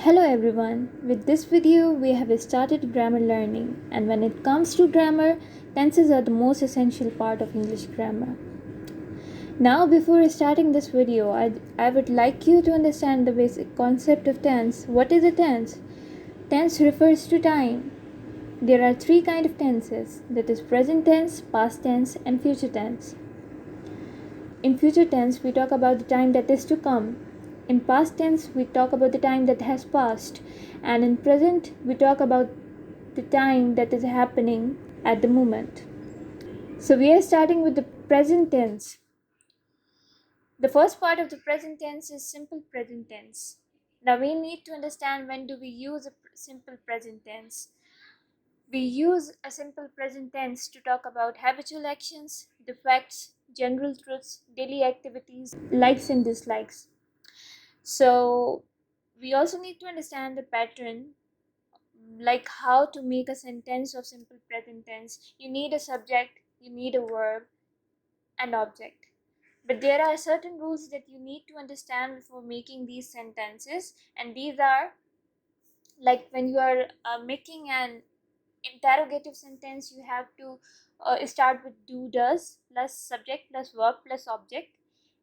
Hello everyone. With this video, we have started grammar learning, and when it comes to grammar, tenses are the most essential part of English grammar. Now, before starting this video, I would like you to understand the basic concept of tense. What is a tense? Tense refers to time. There are three kinds of tenses, that is present tense, past tense, and future tense. In future tense, we talk about the time that is to come. In past tense, we talk about the time that has passed. And in present, we talk about the time that is happening at the moment. So we are starting with the present tense. The first part of the present tense is simple present tense. Now we need to understand when do we use a simple present tense. We use a simple present tense to talk about habitual actions, the facts, general truths, daily activities, likes and dislikes. So we also need to understand the pattern, like how to make a sentence of simple present tense. You need a subject, you need a verb, and object. But there are certain rules that you need to understand before making these sentences, and these are like when you are making an interrogative sentence, you have to start with do does plus subject plus verb plus object.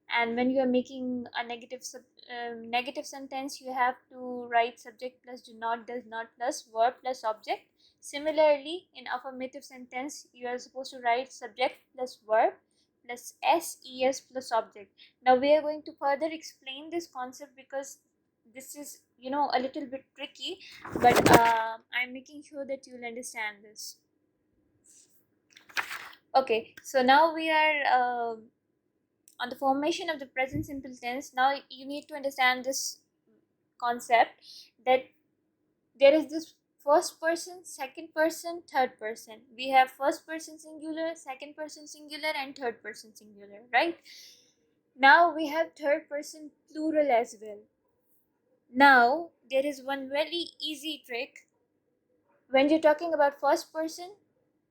And when you are making a negative sentence, you have to write subject plus do not does not plus verb plus object. Similarly, in affirmative sentence, you are supposed to write subject plus verb plus ses plus object. Now we are going to further explain this concept because this is a little bit tricky, but I'm making sure that you'll understand this. Okay, so now we are on the formation of the present simple tense. Now you need to understand this concept that there is this first person, second person, third person. We have first person singular, second person singular, and third person singular, right? Now we have third person plural as well. Now there is one very easy trick. When you're talking about first person,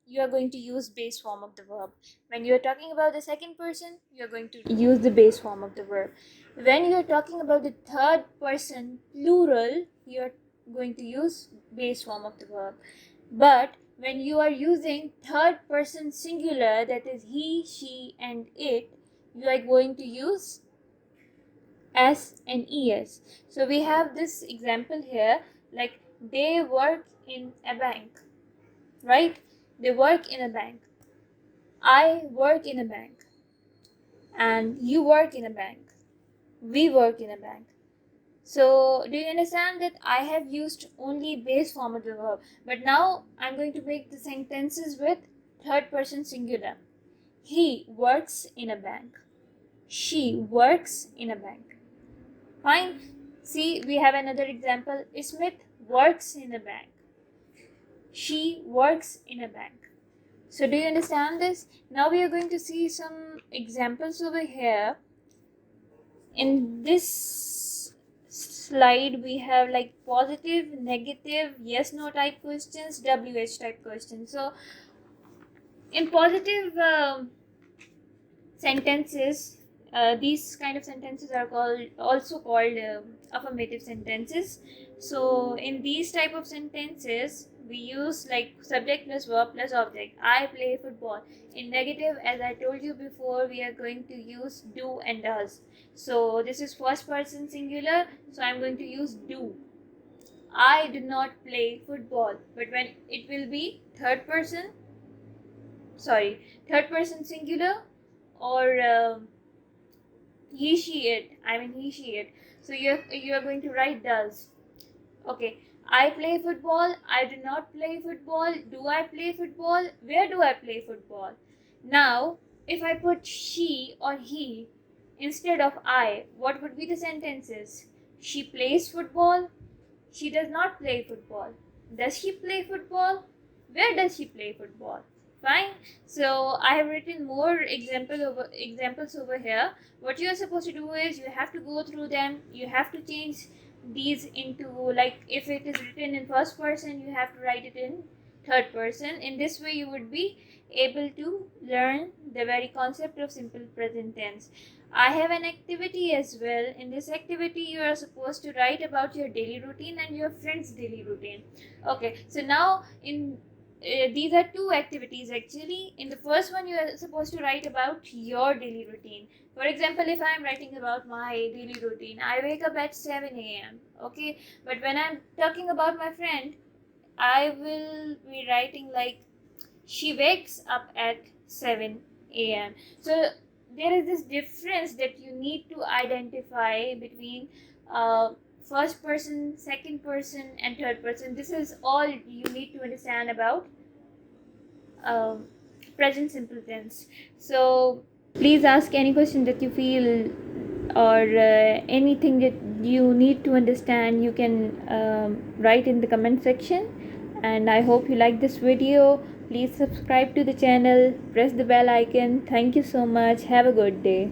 you are going to use base form of the verb. When you are talking about the second person, you are going to use the base form of the verb. When you are talking about the third person plural, you are going to use base form of the verb. But when you are using third person singular, that is he, she, and it, you are going to use s and es. So we have this example here, like they work in a bank, right? They work in a bank. I work in a bank. And you work in a bank. We work in a bank. So do you understand that I have used only base form of the verb, but now I'm going to make the sentences with third person singular. He works in a bank. She works in a bank. Fine. See, we have another example. Smith works in a bank. She works in a bank. So do you understand this? Now we are going to see some examples over here. In this slide, we have like positive, negative, yes, no type questions, WH type questions. So in positive sentences, these kind of sentences are also called affirmative sentences. So in these type of sentences, we use like subject plus verb plus object. I play football. In negative, as I told you before, we are going to use do and does. So this is first person singular, so I'm going to use do. I do not play football. But when it will be third person singular, or he she it, so you are going to write does. Okay, I play football. I do not play football. Do I play football? Where do I play football? Now if I put she or he instead of I, what would be the sentences? She plays football. She does not play football. Does she play football? Where does she play football? Fine. So I have written more examples over here. What you are supposed to do is you have to go through them. You have to change these into, like, if it is written in first person, you have to write it in third person. In this way, you would be able to learn the very concept of simple present tense. I have an activity as well. In this activity, you are supposed to write about your daily routine and your friend's daily routine. Okay, so now in these are two activities actually. In the first one, you are supposed to write about your daily routine. For example, if I am writing about my daily routine, I wake up at 7 a.m. Okay, but when I'm talking about my friend, I will be writing like she wakes up at 7 a.m. So there is this difference that you need to identify between first person, second person, and third person. This is all you need to understand about uh, present simple tense. So please ask any question that you feel, or anything that you need to understand. You can write in the comment section. And I hope you like this video. Please subscribe to the channel, press the bell icon. Thank you so much. Have a good day.